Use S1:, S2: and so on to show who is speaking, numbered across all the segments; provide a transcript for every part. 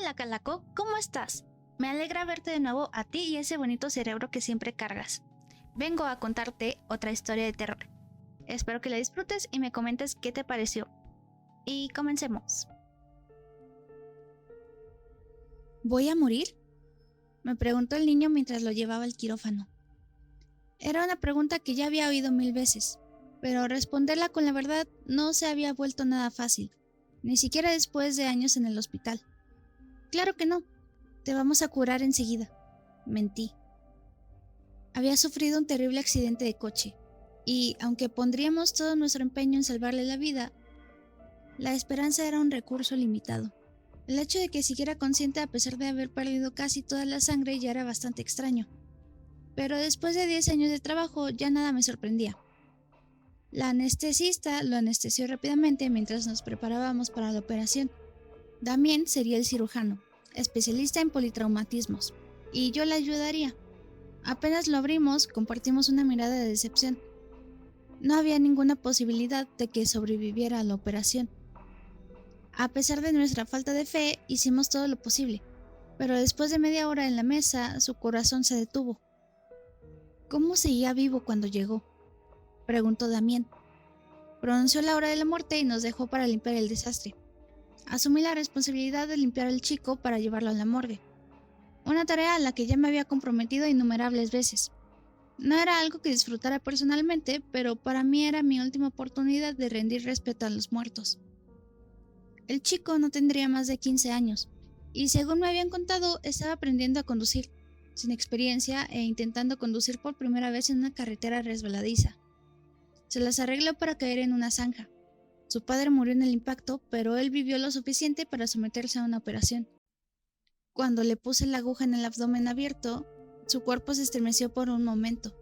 S1: Hola Calaco, ¿cómo estás? Me alegra verte de nuevo a ti y ese bonito cerebro que siempre cargas. Vengo a contarte otra historia de terror. Espero que la disfrutes y me comentes qué te pareció. Y comencemos. ¿Voy a morir?, me preguntó el niño mientras lo llevaba al quirófano. Era una pregunta que ya había oído 1000 veces, pero responderla con la verdad no se había vuelto nada fácil, ni siquiera después de años en el hospital. Claro que no, te vamos a curar enseguida, mentí. Había sufrido un terrible accidente de coche, y aunque pondríamos todo nuestro empeño en salvarle la vida, la esperanza era un recurso limitado. El hecho de que siguiera consciente a pesar de haber perdido casi toda la sangre ya era bastante extraño. Pero después de 10 años de trabajo ya nada me sorprendía. La anestesista lo anestesió rápidamente mientras nos preparábamos para la operación. Damien sería el cirujano, especialista en politraumatismos, y yo le ayudaría. Apenas lo abrimos, compartimos una mirada de decepción. No había ninguna posibilidad de que sobreviviera a la operación. A pesar de nuestra falta de fe, hicimos todo lo posible, pero después de media hora en la mesa, su corazón se detuvo. ¿Cómo seguía vivo cuando llegó?, preguntó Damien. Pronunció la hora de la muerte y nos dejó para limpiar el desastre. Asumí la responsabilidad de limpiar al chico para llevarlo a la morgue, una tarea a la que ya me había comprometido innumerables veces. No era algo que disfrutara personalmente, pero para mí era mi última oportunidad de rendir respeto a los muertos. El chico no tendría más de 15 años, y según me habían contado, estaba aprendiendo a conducir, sin experiencia e intentando conducir por primera vez en una carretera resbaladiza. Se las arregló para caer en una zanja. Su padre murió en el impacto, pero él vivió lo suficiente para someterse a una operación. Cuando le puse la aguja en el abdomen abierto, su cuerpo se estremeció por un momento.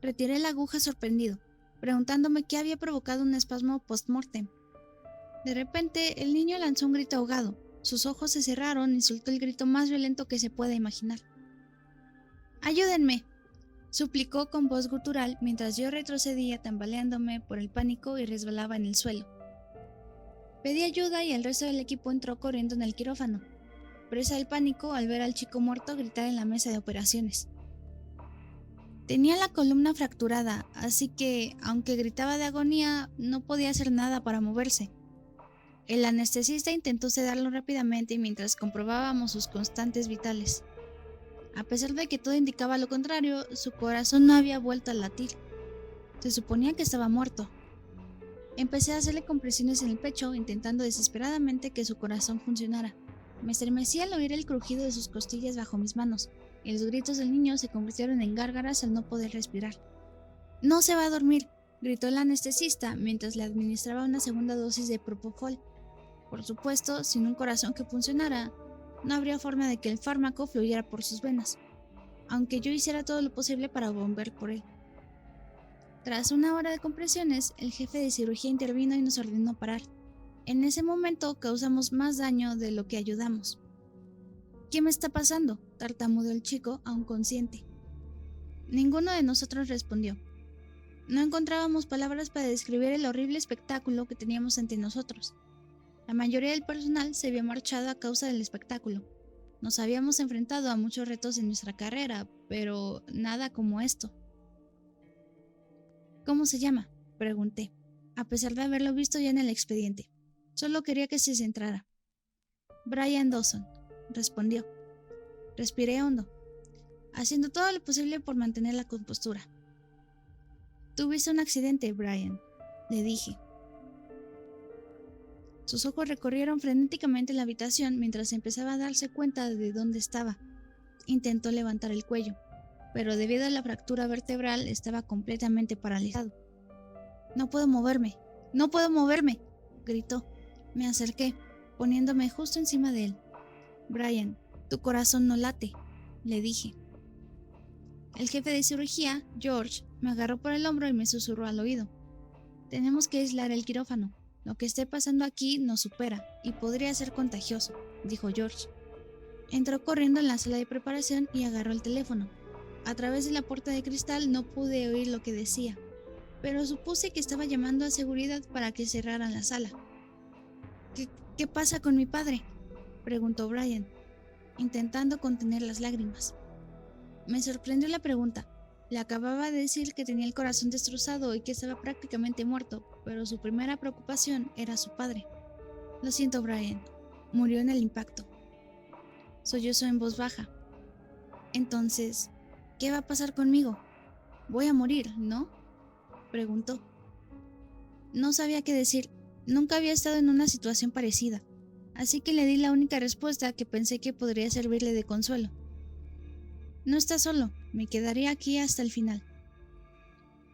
S1: Retiré la aguja sorprendido, preguntándome qué había provocado un espasmo post-mortem. De repente, el niño lanzó un grito ahogado. Sus ojos se cerraron y soltó el grito más violento que se pueda imaginar. ¡Ayúdenme!, suplicó con voz gutural mientras yo retrocedía tambaleándome por el pánico y resbalaba en el suelo. Pedí ayuda y el resto del equipo entró corriendo en el quirófano, presa del pánico al ver al chico muerto gritar en la mesa de operaciones. Tenía la columna fracturada, así que, aunque gritaba de agonía, no podía hacer nada para moverse. El anestesista intentó sedarlo rápidamente mientras comprobábamos sus constantes vitales. A pesar de que todo indicaba lo contrario, su corazón no había vuelto a latir. Se suponía que estaba muerto. Empecé a hacerle compresiones en el pecho, intentando desesperadamente que su corazón funcionara. Me estremecí al oír el crujido de sus costillas bajo mis manos, y los gritos del niño se convirtieron en gárgaras al no poder respirar. «¡No se va a dormir!», gritó el anestesista mientras le administraba una segunda dosis de propofol. Por supuesto, sin un corazón que funcionara, no habría forma de que el fármaco fluyera por sus venas, aunque yo hiciera todo lo posible para bombear por él. Tras una hora de compresiones, el jefe de cirugía intervino y nos ordenó parar. En ese momento causamos más daño de lo que ayudamos. «¿Qué me está pasando?», tartamudeó el chico, aún consciente. Ninguno de nosotros respondió. No encontrábamos palabras para describir el horrible espectáculo que teníamos ante nosotros. La mayoría del personal se había marchado a causa del espectáculo. Nos habíamos enfrentado a muchos retos en nuestra carrera, pero nada como esto. «¿Cómo se llama?», pregunté, a pesar de haberlo visto ya en el expediente. Solo quería que se centrara. «Brian Dawson», respondió. Respiré hondo, haciendo todo lo posible por mantener la compostura. «Tuviste un accidente, Brian», le dije. Sus ojos recorrieron frenéticamente la habitación mientras empezaba a darse cuenta de dónde estaba. Intentó levantar el cuello, pero debido a la fractura vertebral estaba completamente paralizado. «No puedo moverme, no puedo moverme», gritó. Me acerqué, poniéndome justo encima de él. «Brian, tu corazón no late», le dije. El jefe de cirugía, George, me agarró por el hombro y me susurró al oído. «Tenemos que aislar el quirófano. Lo que esté pasando aquí nos supera y podría ser contagioso», dijo George. Entró corriendo en la sala de preparación y agarró el teléfono. A través de la puerta de cristal no pude oír lo que decía, pero supuse que estaba llamando a seguridad para que cerraran la sala. ¿Qué pasa con mi padre?», preguntó Brian, intentando contener las lágrimas. Me sorprendió la pregunta. Le acababa de decir que tenía el corazón destrozado y que estaba prácticamente muerto, pero su primera preocupación era su padre. Lo siento, Brian. Murió en el impacto. Sollozó en voz baja. Entonces, ¿qué va a pasar conmigo? Voy a morir, ¿no? Preguntó. No sabía qué decir. Nunca había estado en una situación parecida, así que le di la única respuesta que pensé que podría servirle de consuelo. No está solo, me quedaré aquí hasta el final.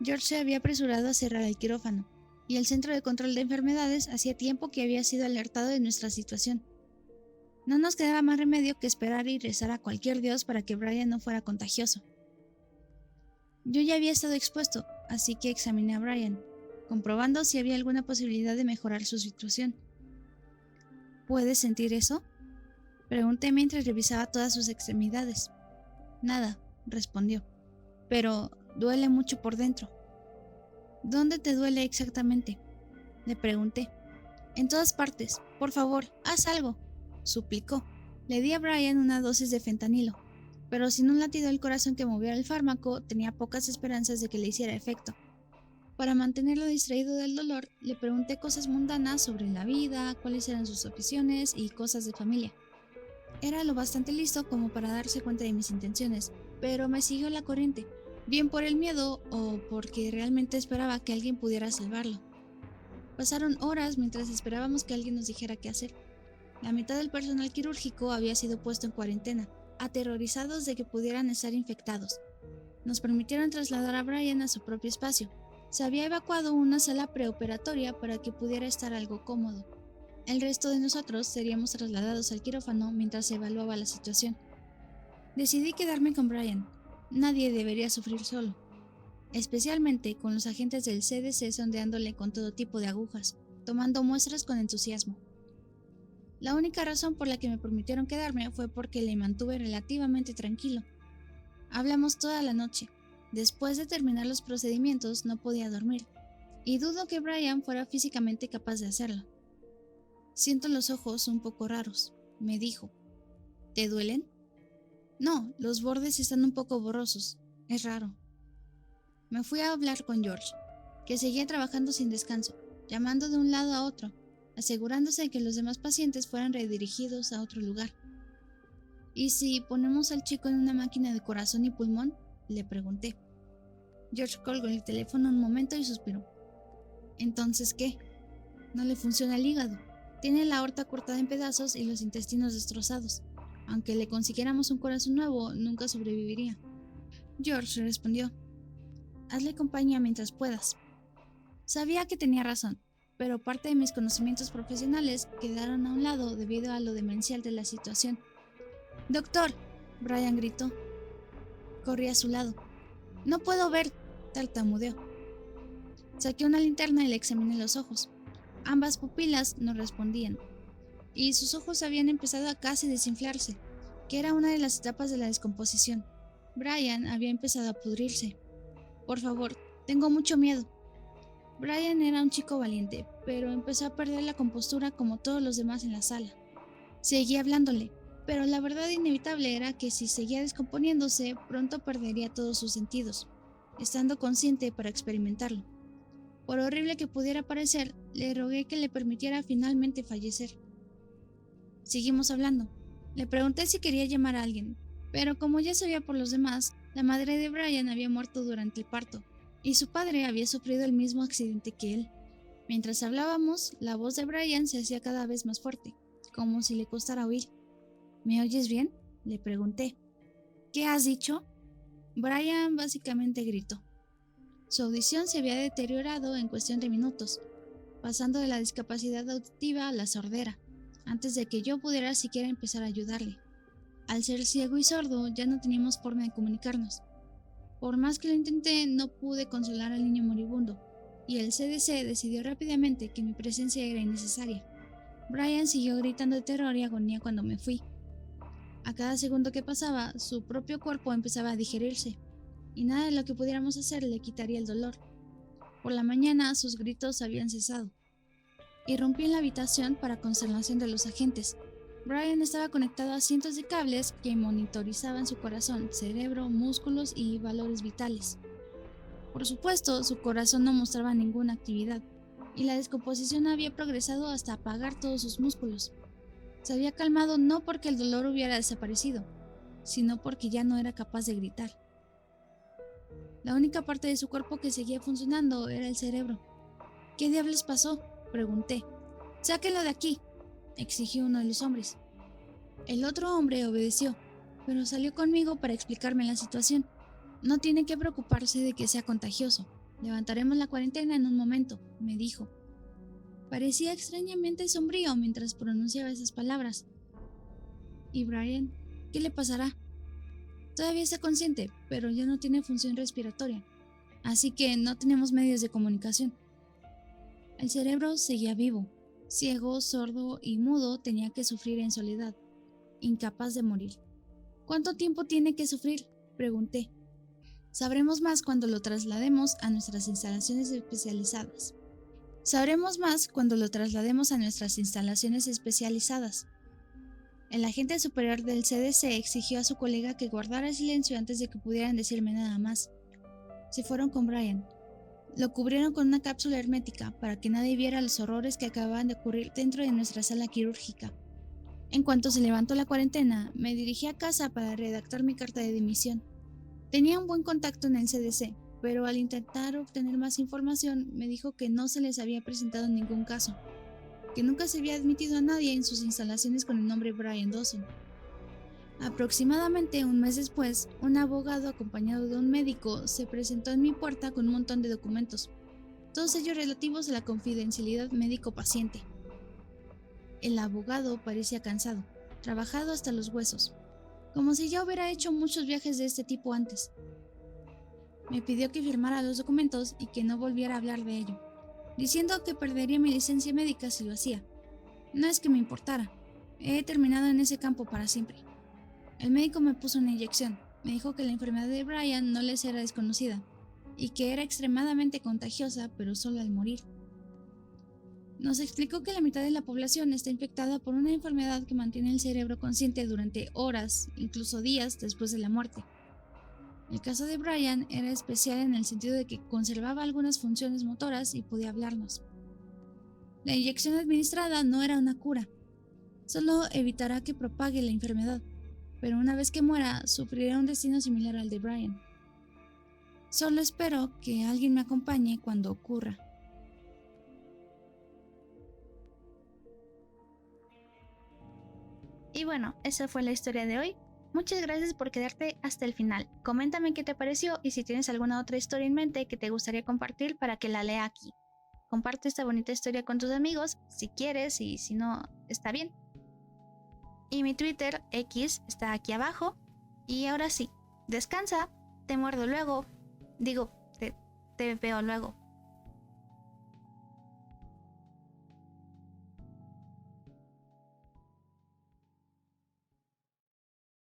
S1: George se había apresurado a cerrar el quirófano, y el Centro de Control de Enfermedades hacía tiempo que había sido alertado de nuestra situación. No nos quedaba más remedio que esperar y rezar a cualquier dios para que Brian no fuera contagioso. Yo ya había estado expuesto, así que examiné a Brian, comprobando si había alguna posibilidad de mejorar su situación. ¿Puedes sentir eso? Pregunté mientras revisaba todas sus extremidades. Nada, respondió. Pero duele mucho por dentro. ¿Dónde te duele exactamente? Le pregunté. En todas partes. Por favor, haz algo, suplicó. Le di a Brian una dosis de fentanilo, pero sin un latido del corazón que moviera el fármaco, tenía pocas esperanzas de que le hiciera efecto. Para mantenerlo distraído del dolor, le pregunté cosas mundanas sobre la vida, cuáles eran sus aficiones y cosas de familia. Era lo bastante listo como para darse cuenta de mis intenciones, pero me siguió la corriente, bien por el miedo o porque realmente esperaba que alguien pudiera salvarlo. Pasaron horas mientras esperábamos que alguien nos dijera qué hacer. La mitad del personal quirúrgico había sido puesto en cuarentena, aterrorizados de que pudieran estar infectados. Nos permitieron trasladar a Brian a su propio espacio. Se había evacuado una sala preoperatoria para que pudiera estar algo cómodo. El resto de nosotros seríamos trasladados al quirófano mientras se evaluaba la situación. Decidí quedarme con Brian. Nadie debería sufrir solo, especialmente con los agentes del CDC sondeándole con todo tipo de agujas, tomando muestras con entusiasmo. La única razón por la que me permitieron quedarme fue porque le mantuve relativamente tranquilo. Hablamos toda la noche. Después de terminar los procedimientos no podía dormir, y dudo que Brian fuera físicamente capaz de hacerlo. Siento los ojos un poco raros, me dijo. ¿Te duelen? No, los bordes están un poco borrosos. Es raro. Me fui a hablar con George, que seguía trabajando sin descanso, llamando de un lado a otro, asegurándose de que los demás pacientes fueran redirigidos a otro lugar. ¿Y si ponemos al chico en una máquina de corazón y pulmón? Le pregunté. George colgó el teléfono un momento y suspiró. ¿Entonces qué? No le funciona el hígado. Tiene la aorta cortada en pedazos y los intestinos destrozados. Aunque le consiguiéramos un corazón nuevo, nunca sobreviviría. George respondió. Hazle compañía mientras puedas. Sabía que tenía razón, pero parte de mis conocimientos profesionales quedaron a un lado debido a lo demencial de la situación. ¡Doctor!, Brian gritó. Corrí a su lado. No puedo ver, tartamudeó. Saqué una linterna y le examiné los ojos. Ambas pupilas no respondían, y sus ojos habían empezado a casi desinflarse, que era una de las etapas de la descomposición. Brian había empezado a pudrirse. Por favor, tengo mucho miedo. Brian era un chico valiente, pero empezó a perder la compostura como todos los demás en la sala. Seguí hablándole, pero la verdad inevitable era que si seguía descomponiéndose, pronto perdería todos sus sentidos, estando consciente para experimentarlo. Por horrible que pudiera parecer, le rogué que le permitiera finalmente fallecer. Seguimos hablando. Le pregunté si quería llamar a alguien, pero como ya sabía por los demás, la madre de Brian había muerto durante el parto, y su padre había sufrido el mismo accidente que él. Mientras hablábamos, la voz de Brian se hacía cada vez más fuerte, como si le costara oír. ¿Me oyes bien?, le pregunté. ¿Qué has dicho? Brian básicamente gritó. Su audición se había deteriorado en cuestión de minutos, pasando de la discapacidad auditiva a la sordera, antes de que yo pudiera siquiera empezar a ayudarle. Al ser ciego y sordo, ya no teníamos forma de comunicarnos. Por más que lo intenté, no pude consolar al niño moribundo, y el CDC decidió rápidamente que mi presencia era innecesaria. Brian siguió gritando de terror y agonía cuando me fui. A cada segundo que pasaba, su propio cuerpo empezaba a digerirse, y nada de lo que pudiéramos hacer le quitaría el dolor. Por la mañana, sus gritos habían cesado. Irrumpí en la habitación para consternación de los agentes. Brian estaba conectado a cientos de cables que monitorizaban su corazón, cerebro, músculos y valores vitales. Por supuesto, su corazón no mostraba ninguna actividad, y la descomposición había progresado hasta apagar todos sus músculos. Se había calmado no porque el dolor hubiera desaparecido, sino porque ya no era capaz de gritar. La única parte de su cuerpo que seguía funcionando era el cerebro. ¿Qué diablos pasó?, pregunté. «Sáquenlo de aquí», exigió uno de los hombres. El otro hombre obedeció, pero salió conmigo para explicarme la situación. «No tiene que preocuparse de que sea contagioso. Levantaremos la cuarentena en un momento», me dijo. Parecía extrañamente sombrío mientras pronunciaba esas palabras. «¿Y Brian? ¿Qué le pasará?» «Todavía está consciente, pero ya no tiene función respiratoria, así que no tenemos medios de comunicación». El cerebro seguía vivo. Ciego, sordo y mudo, tenía que sufrir en soledad, incapaz de morir. «¿Cuánto tiempo tiene que sufrir?», pregunté. «Sabremos más cuando lo traslademos a nuestras instalaciones especializadas». «Sabremos más cuando lo traslademos a nuestras instalaciones especializadas». El agente superior del CDC exigió a su colega que guardara silencio antes de que pudieran decirme nada más. Se fueron con Brian. Lo cubrieron con una cápsula hermética para que nadie viera los horrores que acababan de ocurrir dentro de nuestra sala quirúrgica. En cuanto se levantó la cuarentena, me dirigí a casa para redactar mi carta de dimisión. Tenía un buen contacto en el CDC, pero al intentar obtener más información me dijo que no se les había presentado ningún caso, que nunca se había admitido a nadie en sus instalaciones con el nombre Brian Dawson. Aproximadamente un mes después, un abogado acompañado de un médico se presentó en mi puerta con un montón de documentos, todos ellos relativos a la confidencialidad médico-paciente. El abogado parecía cansado, trabajado hasta los huesos, como si ya hubiera hecho muchos viajes de este tipo antes. Me pidió que firmara los documentos y que no volviera a hablar de ello, diciendo que perdería mi licencia médica si lo hacía. No es que me importara, he terminado en ese campo para siempre. El médico me puso una inyección, me dijo que la enfermedad de Brian no les era desconocida y que era extremadamente contagiosa, pero solo al morir. Nos explicó que la mitad de la población está infectada por una enfermedad que mantiene el cerebro consciente durante horas, incluso días después de la muerte. El caso de Brian era especial en el sentido de que conservaba algunas funciones motoras y podía hablarnos. La inyección administrada no era una cura, solo evitará que propague la enfermedad, pero una vez que muera sufrirá un destino similar al de Brian. Solo espero que alguien me acompañe cuando ocurra. Y bueno, esa fue la historia de hoy. Muchas gracias por quedarte hasta el final. Coméntame qué te pareció y si tienes alguna otra historia en mente que te gustaría compartir para que la lea aquí. Comparte esta bonita historia con tus amigos si quieres y si no, está bien. Y mi Twitter X está aquí abajo. Y ahora sí, descansa, te muerdo luego. Digo, te veo luego.